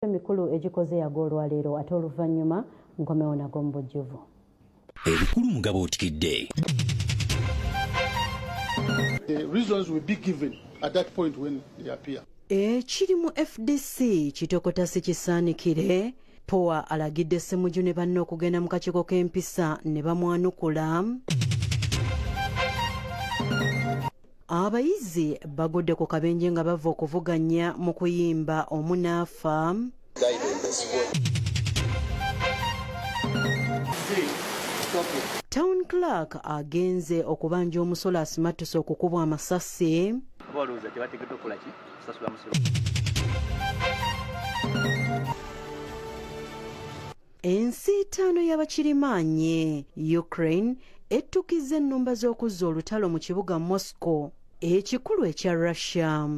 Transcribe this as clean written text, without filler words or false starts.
emikulu egikoze yago olwaleero ate oluvannyuma nkomewo nago mu bujjuvu. Ebikulu mugabo otikidde. The reasons will be given at that point when they appear. Ekiri mu Fdc Kitokota Sikisaanikire Poa alagidde Ssemujju ne banne okugenda mu kakiiko k'empisa ne bamwanukula. Abayizi bagudde ku Kabenje nga bava okuvuganya mu kuyimba omunaafa. Town Clerk Agenze Okubanja Omusolo ASIMATTUSE okukubwa amasasi. Ensiitaano y'abakirimaanye Ukraine ettukiza ennumba z'okuzza olutalo mu kibuga Moscow ekikulu ekya Russia.